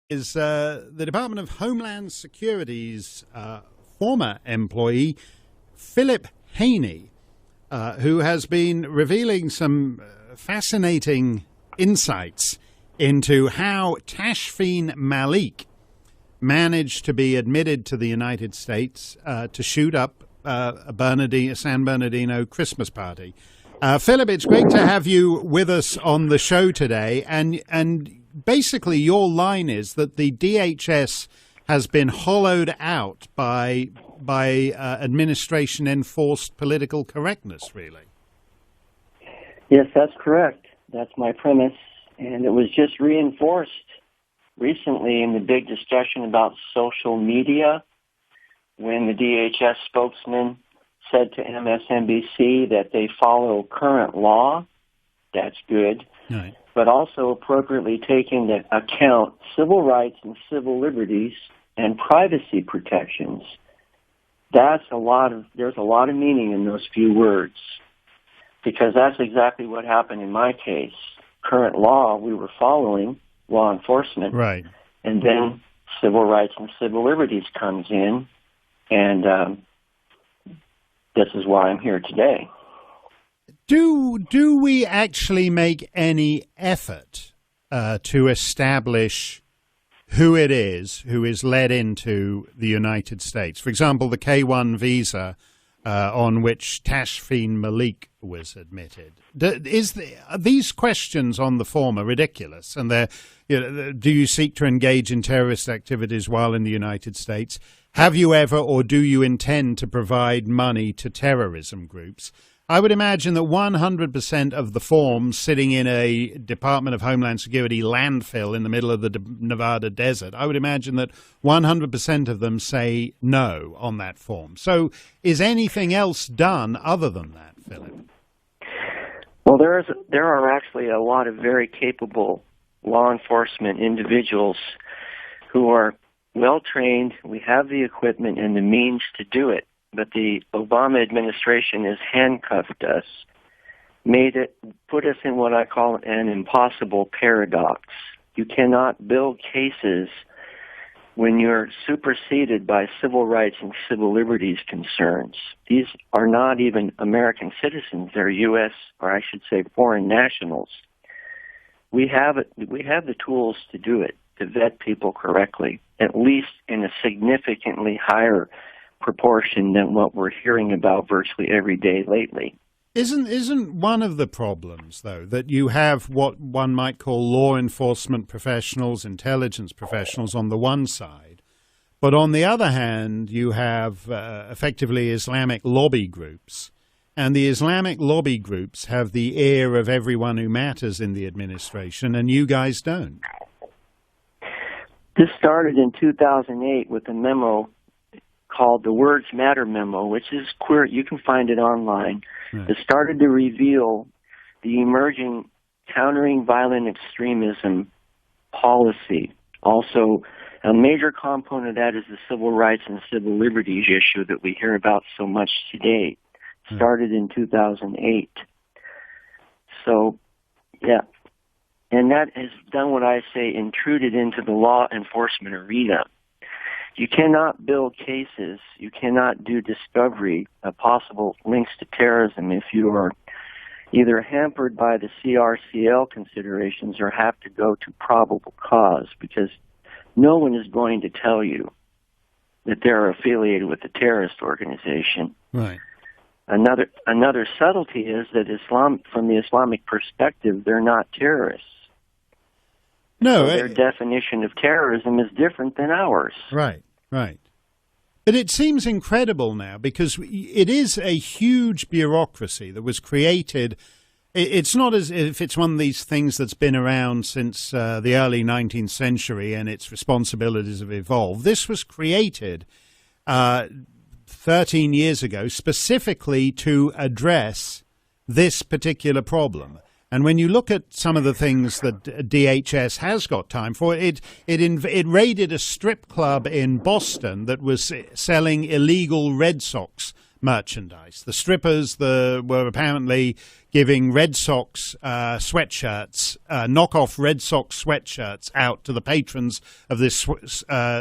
Is the Department of Homeland Security's former employee, Philip Haney, who has been revealing some fascinating insights into how Tashfeen Malik managed to be admitted to the United States to shoot up a San Bernardino Christmas party. Philip, it's great to have you with us on the show today. And basically, your line is that the DHS has been hollowed out by administration-enforced political correctness, really. Yes, that's correct. That's my premise. And it was just reinforced recently in the big discussion about social media when the DHS spokesman said to MSNBC that they follow current law. That's good. Right. But also appropriately take into account civil rights and civil liberties and privacy protections. There's a lot of meaning in those few words, because that's exactly what happened in my case. Current law, we were following law enforcement. Right. And then civil rights and civil liberties comes in, and this is why I'm here today. Do we actually make any effort to establish who it is who is led into the United States? For example, the K-1 visa on which Tashfeen Malik was admitted. These questions on the form are ridiculous, and do you seek to engage in terrorist activities while in the United States? Have you ever, or do you intend to provide money to terrorism groups? I would imagine that 100% of the forms sitting in a Department of Homeland Security landfill in the middle of the Nevada desert, I would imagine that 100% of them say no on that form. So is anything else done other than that, Philip? Well, there are actually a lot of very capable law enforcement individuals who are well-trained. We have the equipment and the means to do it. But the Obama administration has handcuffed us, put us in what I call an impossible paradox. You cannot build cases when you're superseded by civil rights and civil liberties concerns. These are not even American citizens. They're U.S., or I should say foreign nationals. We have the tools to do it, to vet people correctly, at least in a significantly higher proportion than what we're hearing about virtually every day lately. Isn't one of the problems, though, that you have what one might call law enforcement professionals, intelligence professionals on the one side, but on the other hand, you have effectively Islamic lobby groups, and the Islamic lobby groups have the ear of everyone who matters in the administration, and you guys don't. This started in 2008 with a memo called the Words Matter memo, which is queer. You can find it online. Right. It started to reveal the emerging countering violent extremism policy. Also, a major component of that is the civil rights and civil liberties issue that we hear about so much today. Started in 2008. So, yeah. And that has done what I say, intruded into the law enforcement arena. You cannot build cases, you cannot do discovery of possible links to terrorism if you are either hampered by the CRCL considerations or have to go to probable cause, because no one is going to tell you that they're affiliated with a terrorist organization. Right. Another subtlety is that from the Islamic perspective, they're not terrorists. No, so their definition of terrorism is different than ours. Right, right. But it seems incredible now because it is a huge bureaucracy that was created. It's not as if it's one of these things that's been around since the early 19th century and its responsibilities have evolved. This was created 13 years ago specifically to address this particular problem. And when you look at some of the things that DHS has got time for, it raided a strip club in Boston that was selling illegal Red Sox merchandise. The strippers were apparently giving Red Sox sweatshirts, knockoff Red Sox sweatshirts out to the patrons of this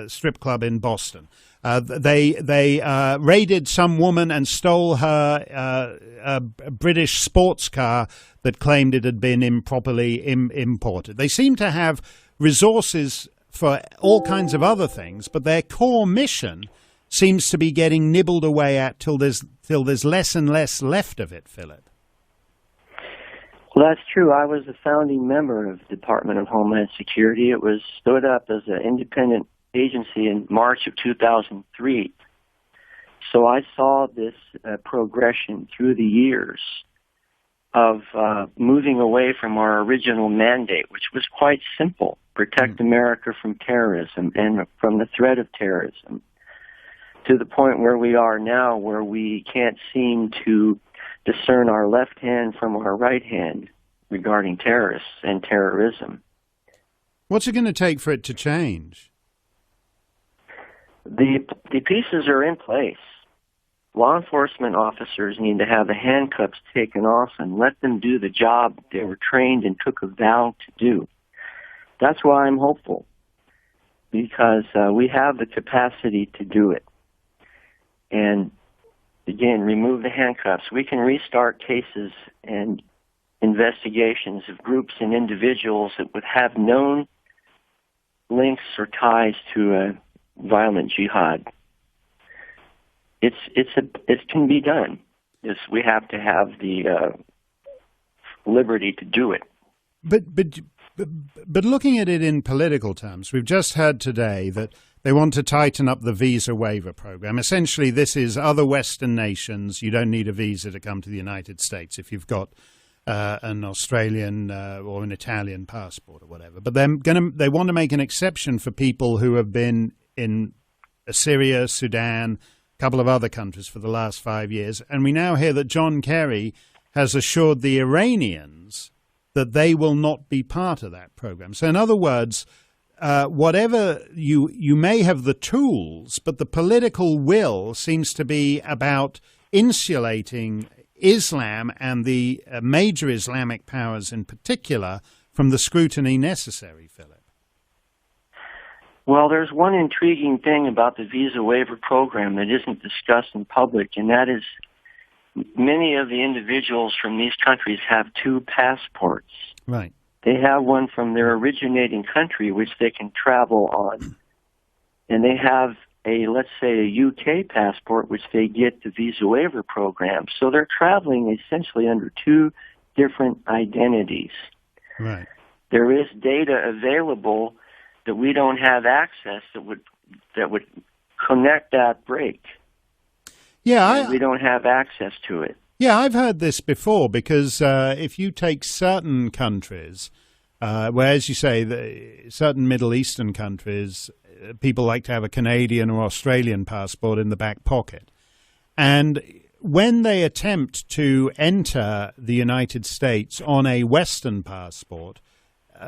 strip club in Boston. They raided some woman and stole her a British sports car that claimed it had been improperly imported. They seem to have resources for all kinds of other things, but their core mission seems to be getting nibbled away at till there's less and less left of it, Philip. Well, that's true. I was a founding member of the Department of Homeland Security. It was stood up as an independent agency in March of 2003. So I saw this progression through the years of moving away from our original mandate, which was quite simple: protect America from terrorism and from the threat of terrorism, to the point where we are now, where we can't seem to discern our left hand from our right hand regarding terrorists and terrorism. What's it going to take for it to change? The pieces are in place. Law enforcement officers need to have the handcuffs taken off and let them do the job they were trained and took a vow to do. That's why I'm hopeful, because we have the capacity to do it. And again, remove the handcuffs. We can restart cases and investigations of groups and individuals that would have known links or ties to a violent jihad. It can be done. We have to have the liberty to do it. But looking at it in political terms, we've just heard today that they want to tighten up the visa waiver program. Essentially, this is other Western nations. You don't need a visa to come to the United States if you've got an Australian or an Italian passport or whatever. But they want to make an exception for people who have been in Syria, Sudan, a couple of other countries for the last 5 years. And we now hear that John Kerry has assured the Iranians that they will not be part of that program. So in other words, whatever you may have the tools, but the political will seems to be about insulating Islam and the major Islamic powers in particular from the scrutiny necessary, Philip. Well, there's one intriguing thing about the visa waiver program that isn't discussed in public, and that is many of the individuals from these countries have two passports. Right. They have one from their originating country, which they can travel on. And they have let's say, a UK passport, which they get the visa waiver program. So they're traveling essentially under two different identities. Right. There is data available that we don't have access that would connect that break. Yeah, we don't have access to it. Yeah, I've heard this before because if you take certain countries, where, as you say, certain Middle Eastern countries, people like to have a Canadian or Australian passport in the back pocket. And when they attempt to enter the United States on a Western passport,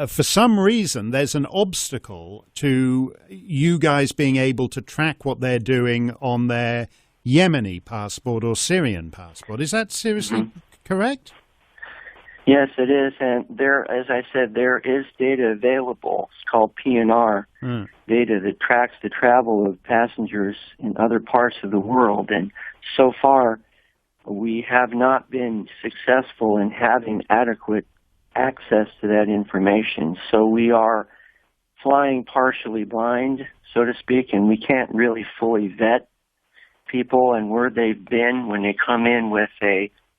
for some reason, there's an obstacle to you guys being able to track what they're doing on their Yemeni passport or Syrian passport. Is that seriously correct? Yes, it is. And there, as I said, there is data available. It's called PNR data that tracks the travel of passengers in other parts of the world. And so far, we have not been successful in having adequate access to that information. So we are flying partially blind, so to speak, and we can't really fully vet people and where they've been when they come in with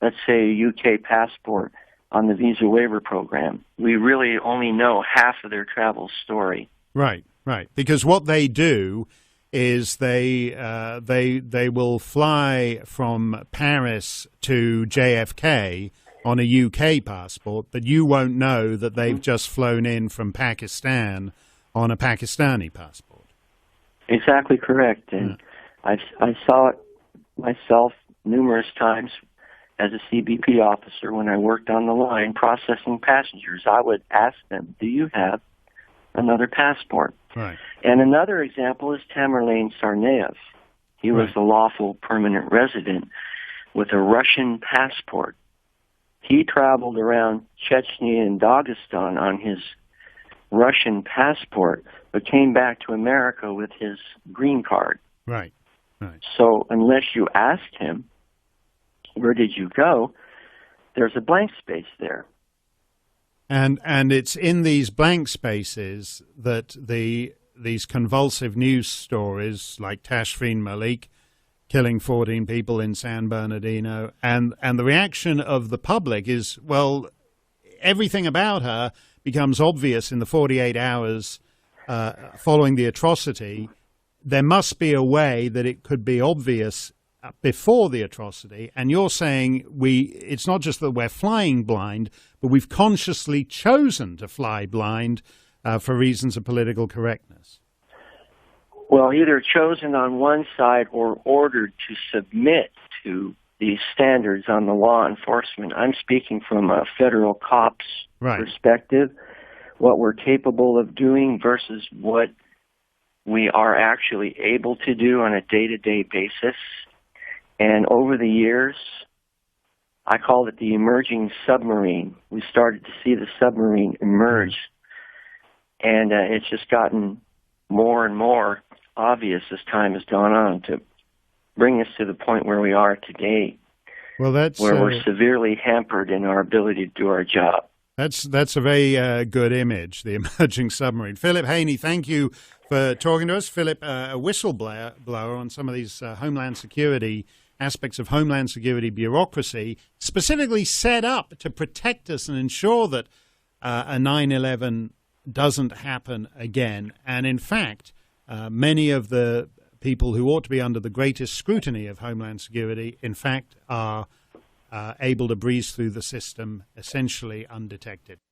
let's say, a UK passport on the visa waiver program. We really only know half of their travel story. Right. Because what they do is they will fly from Paris to JFK on a UK passport, but you won't know that they've just flown in from Pakistan on a Pakistani passport. Exactly correct. And I saw it myself numerous times as a CBP officer when I worked on the line processing passengers. I would ask them, do you have another passport? Right. And another example is Tamerlane Tsarnaev. He was a lawful permanent resident with a Russian passport. He traveled around Chechnya and Dagestan on his Russian passport, but came back to America with his green card. Right. So unless you asked him, where did you go, there's a blank space there. And it's in these blank spaces that these convulsive news stories like Tashfeen Malik killing 14 people in San Bernardino, and the reaction of the public is, well, everything about her becomes obvious in the 48 hours following the atrocity. There must be a way that it could be obvious before the atrocity. And you're saying it's not just that we're flying blind, but we've consciously chosen to fly blind for reasons of political correctness. Well, either chosen on one side or ordered to submit to these standards on the law enforcement. I'm speaking from a federal cop's perspective, what we're capable of doing versus what we are actually able to do on a day-to-day basis. And over the years, I called it the Emerging Submarine. We started to see the submarine emerge, and it's just gotten more and more obvious as time has gone on to bring us to the point where we are today, where we're severely hampered in our ability to do our job. That's a very good image, the emerging submarine. Philip Haney, thank you for talking to us. Philip, a whistleblower on some of these Homeland Security aspects of Homeland Security bureaucracy, specifically set up to protect us and ensure that a 9/11 doesn't happen again. And in fact, many of the people who ought to be under the greatest scrutiny of Homeland Security, in fact, are able to breeze through the system essentially undetected.